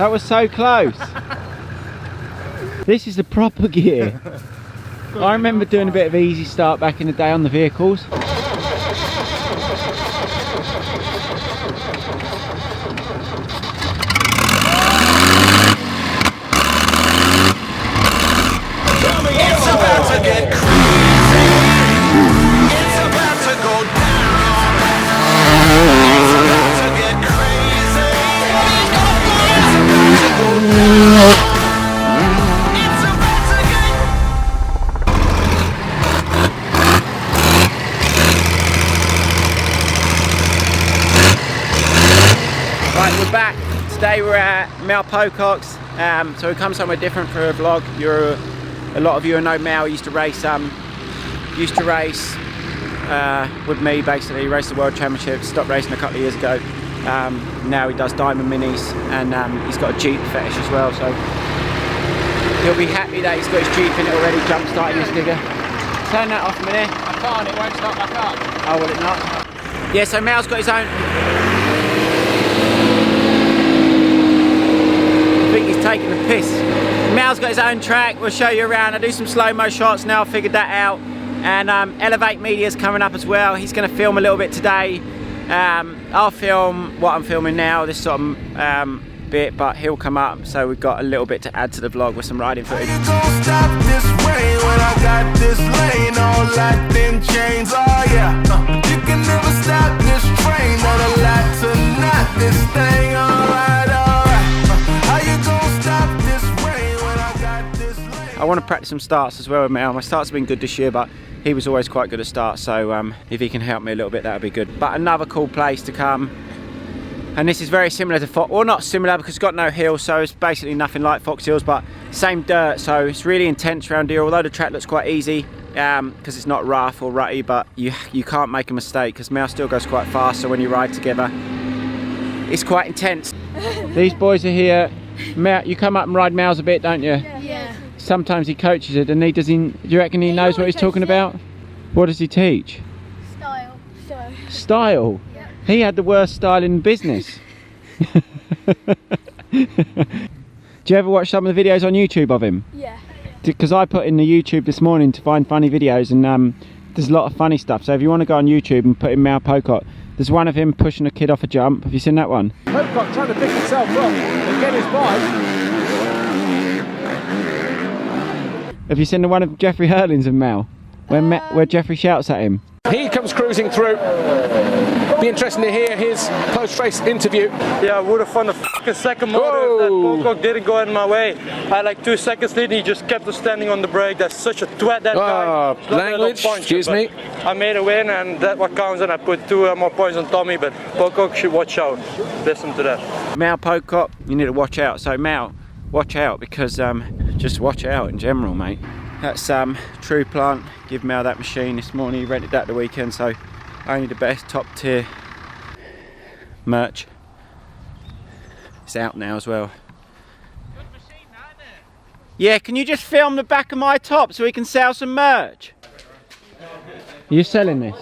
That was so close. This is the proper gear. I remember doing a bit of easy start back in the day on the vehicles. It's about to get crazy. It's about to go down. It's about to get crazy. It's about to go down. It's about to get. Right, we're back. Today we're at Mel Pocock's. So we come somewhere different for a vlog. A lot of you know Mel used to race with me basically, raced the World Championship, stopped racing a couple of years ago. Now he does diamond minis, and he's got a Jeep fetish as well, so he'll be happy that he's got his Jeep in it already, jump starting this digger. Turn that off a minute. I can't, it won't start back up. Oh, will it not? Yeah, so Mel's got his own. I think he's taking the piss. Mel's got his own track, we'll show you around. I do some slow-mo shots now, I figured that out. And EDUBMEDIA's coming up as well. He's going to film a little bit today. I'll film what I'm filming now, this sort of bit, but he'll come up, so we've got a little bit to add to the vlog with some riding footage. You gon' stop this rain when I got this lane all locked in chains, oh yeah. You can never stop this train, not a lot to knock this thing, alright, alright. How you gon' stop this rain when I got this lane? I want to practice some starts as well with Mel. My starts have been good this year, but he was always quite good at starts, so if he can help me a little bit, that would be good. But another cool place to come. And this is very similar to Fox, well not similar because it's got no hills, so it's basically nothing like Foxhills, but same dirt, so it's really intense around here, although the track looks quite easy, because it's not rough or rutty, but you can't make a mistake, because Mel still goes quite fast, so when you ride together, it's quite intense. These boys are here. Mel, you come up and ride Mel's a bit, don't you? Yeah. Sometimes he coaches it, and do you reckon he knows what he's talking about? What does he teach? Style. Style? Yeah. He had the worst style in business. Do you ever watch some of the videos on YouTube of him? Yeah. Because I put in the YouTube this morning to find funny videos, and there's a lot of funny stuff. So if you want to go on YouTube and put in Mel Pocock, there's one of him pushing a kid off a jump. Have you seen that one? Pocock trying to pick himself up and get his bike. Have you seen the one of Jeffrey Hurlings and Mel? Where Jeffrey shouts at him? He comes cruising through. Be interesting to hear his post-race interview. Yeah, I would have found a fucking second motor if that Pocock didn't go out of my way. I had like 2 seconds lead and he just kept standing on the brake. That's such a twat, that guy. He's not a little Language, puncher, excuse me. I made a win and that's what counts, and I put 2 more points on Tommy, but Pocock should watch out. Listen to that. Mel Pocock, you need to watch out. So Mel, watch out, because just watch out in general, mate. That's True Plant. Give Mel that machine this morning. He rented that the weekend, so only the best top tier merch. It's out now as well. Good machine, isn't it? Yeah, can you just film the back of my top so we can sell some merch? Are you selling this?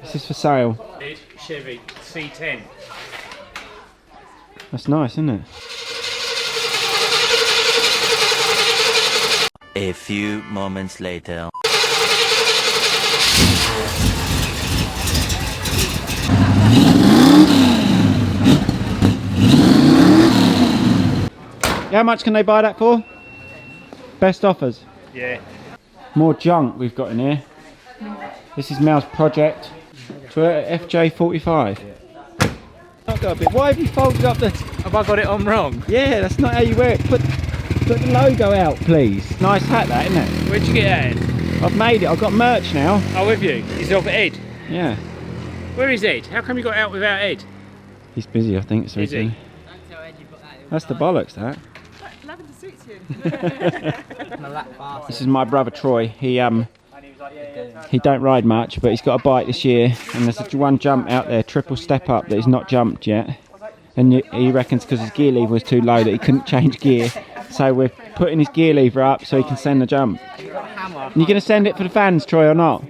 This is for sale. Chevy C10. That's nice, isn't it? A few moments later. How much can they buy that for? Best offers? Yeah. More junk we've got in here. This is Mel's project. FJ45. I've got a bit. Why have you folded up the... Have I got it on wrong? Yeah, that's not how you wear it. Put the logo out, please. Nice hat, that, isn't it? Where'd you get Ed? I've made it. I've got merch now. Oh, with you? He's off Ed. Yeah. Where is Ed? How come you got out without Ed? He's busy, I think. So Is he? That's the bollocks, that. Lavender suits you. This is my brother Troy. He don't ride much, but he's got a bike this year, and there's one jump out there, triple step up, that he's not jumped yet. And he reckons because his gear lever was too low that he couldn't change gear. So we're putting his gear lever up so he can send the jump. Are you going to send it for the fans, Troy, or not?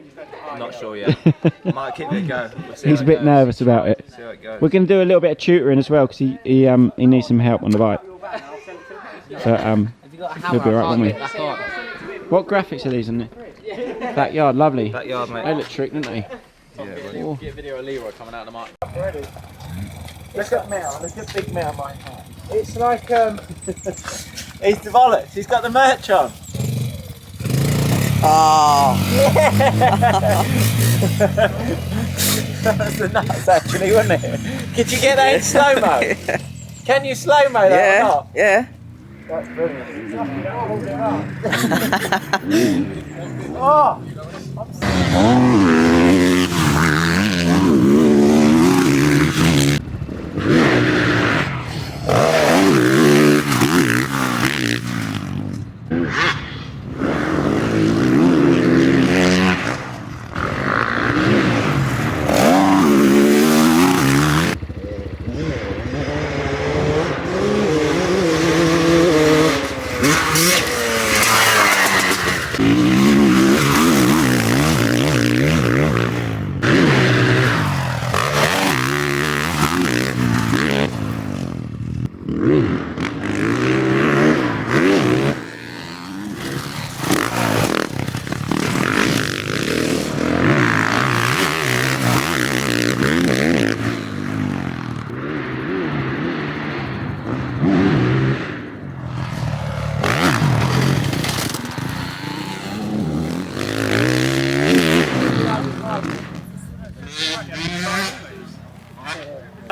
I'm not sure yet. Might give it a go. We'll see He's how a bit goes. nervous about it. See how it goes. We're going to do a little bit of tutoring as well, because he needs some help on the bike. But we'll be right, won't we? What graphics are these on the backyard? Lovely. Backyard, mate. They look trick, don't they? Yeah, get a video of Leroy coming out of the mic. Look at Mel. Look at big Mel, my hat. It's like he's developed. He's got the merch on. Oh. That's the nuts, actually, wasn't it? Could you get that in slow-mo? Can you slow-mo that or not? Yeah. That's brilliant. Oh!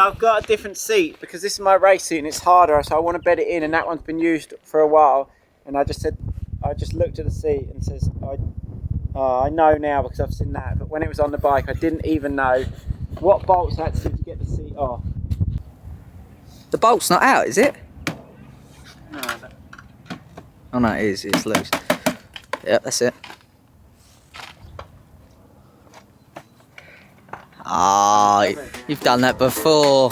I've got a different seat because this is my race seat and it's harder, so I want to bed it in, and that one's been used for a while. And I just looked at the seat and says, I know now because I've seen that, but when it was on the bike I didn't even know what bolts I had to do to get the seat off. The bolt's not out, is it? No. Oh no, it is. It's loose. Yep, that's it. Ah, you've done that before.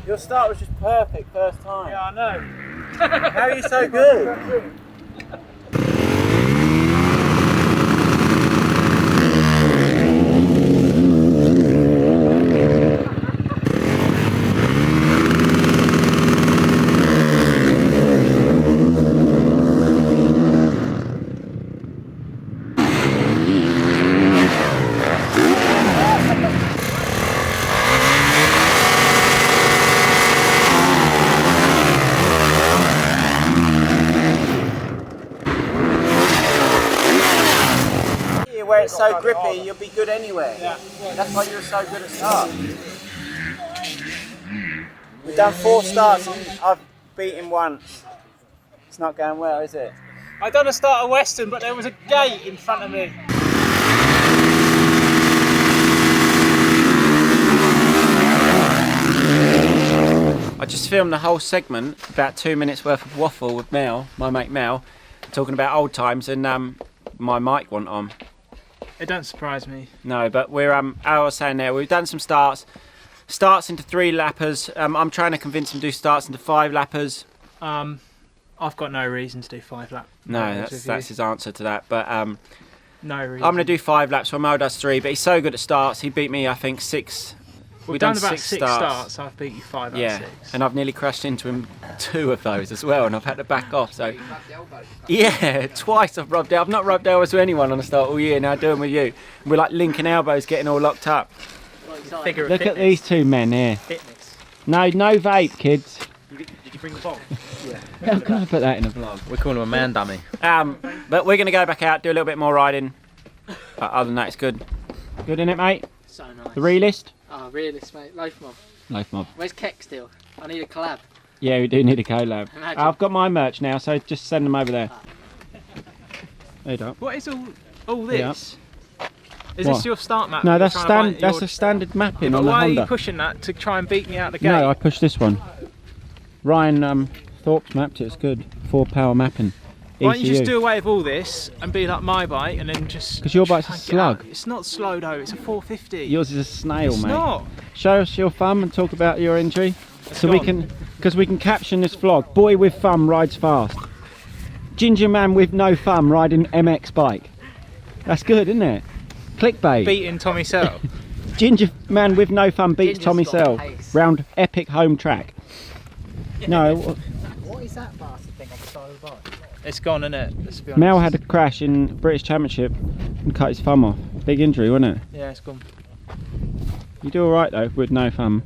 Your start was just perfect first time. Yeah, I know. How are you so good? Where it's so grippy, you'll be good anywhere. Yeah. That's why you were so good at start. We've done 4 starts and I've beaten once. It's not going well, is it? I done a start at Western, but there was a gate in front of me. I just filmed the whole segment, about 2 minutes worth of waffle with Mel, my mate Mel, talking about old times, and my mic went on. It don't surprise me. No, but we're I was saying there, we've done some starts into 3 lappers. I'm trying to convince him to do starts into 5 lappers. I've got no reason to do 5 laps. No, that's his answer to that. But No reason. I'm going to do 5 laps while Mel does 3, but he's so good at starts. He beat me, I think, 6. We've done about 6 starts. I've beat you 5 out of 6. And I've nearly crashed into him 2 of those as well, and I've had to back off. So yeah, twice I've rubbed elbows. I've not rubbed elbows with anyone on the start all year. Now I'm doing with you. We're like linking elbows, getting all locked up. Look at these 2 men here. Fitness. No vape, kids. Did you bring the bomb? Yeah. How can I put that in a vlog? We call him a man dummy. But we're going to go back out, do a little bit more riding. But other than that, it's good. Good, innit, mate? So nice. The realist? Oh, realist, mate. Loaf mob. Loaf mob. Where's Kecks still? I need a collab. Yeah, we do need a collab. Imagine. I've got my merch now, so just send them over there. There you go. What is all this? Is What? this your start map? No, You're that's trying to that's a standard mapping But on the why Honda. are you pushing that to try and beat me out the gate? No, I pushed this one. Ryan Thorpe's mapped it. It's good. 4-power mapping. Why don't you just ECU. do away with all this and be like my bike and then just... Because your bike's a try and get slug. out? It's not slow though, it's a 450. Yours is a snail, It's mate. not. Show us your thumb and talk about your injury. So we gone. can, because we can caption this vlog. Boy with thumb rides fast. Ginger man with no thumb riding MX bike. That's good, isn't it? Clickbait. Beating Tommy Searle. Ginger man with no thumb beats Ginger's Tommy got Searle pace. round epic home track. No, What is that bastard thing on the side of the bike? It's gone, isn't it? Let's be honest. Mel had a crash in British Championship and cut his thumb off. Big injury, wasn't it? Yeah, it's gone. You do alright though, with no thumb.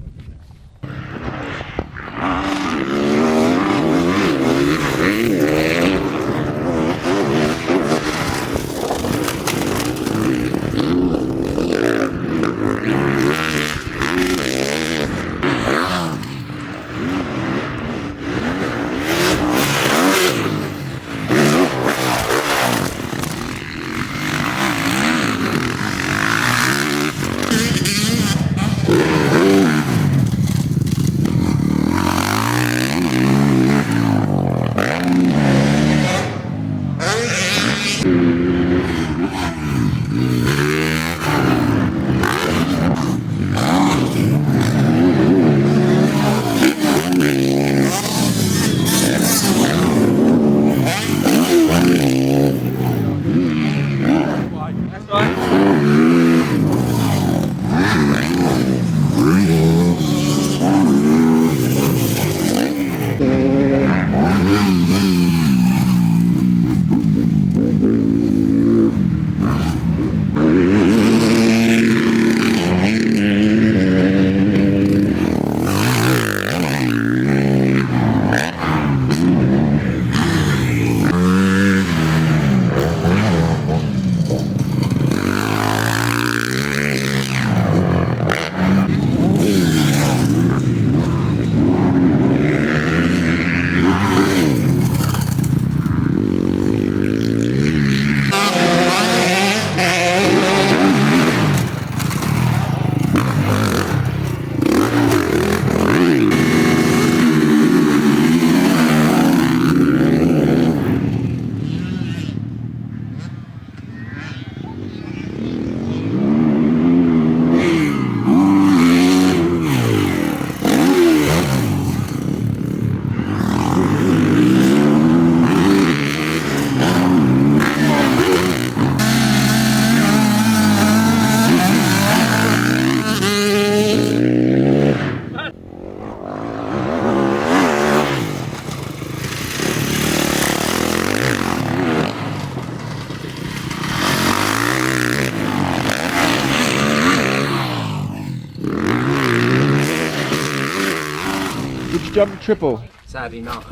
Would you jump triple? Sadly not.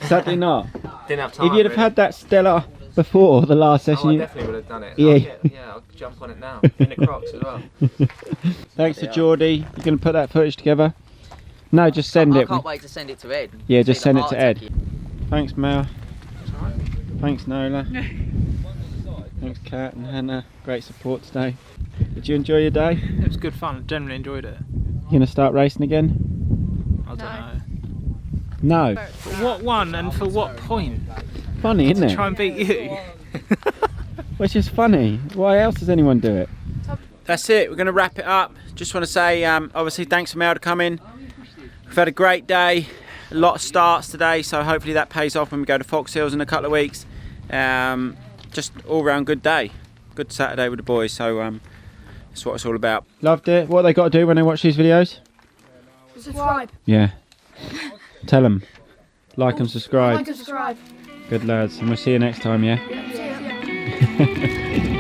Sadly not. Didn't have time. If you'd have had that Stella before the last session, I you... definitely would have done it. Yeah. I'll jump on it now. In the Crocs as well. Thanks to Geordie. You're going to put that footage together? No, just send I it. can't wait to send it to Ed. Yeah, just See send the it to heart Ed. attack. Thanks, Mel. Thanks, Nola. Thanks, Kat and Hannah. Great support today. Did you enjoy your day? It was good fun. Generally enjoyed it. You going to start racing again? I don't know. No. But what one and for what point? Funny, isn't To it? try and beat you. Well, it's just funny. Why else does anyone do it? That's it. We're going to wrap it up. Just want to say, obviously, thanks for Mel to come in. We've had a great day. A lot of starts today, so hopefully that pays off when we go to Foxhills in a couple of weeks. Just all round good day. good Saturday with the boys. So that's what it's all about. Loved it. What they got to do when they watch these videos? Subscribe. Yeah. Tell them. Like and subscribe. Like and subscribe. Good lads. And we'll see you next time, yeah? See ya.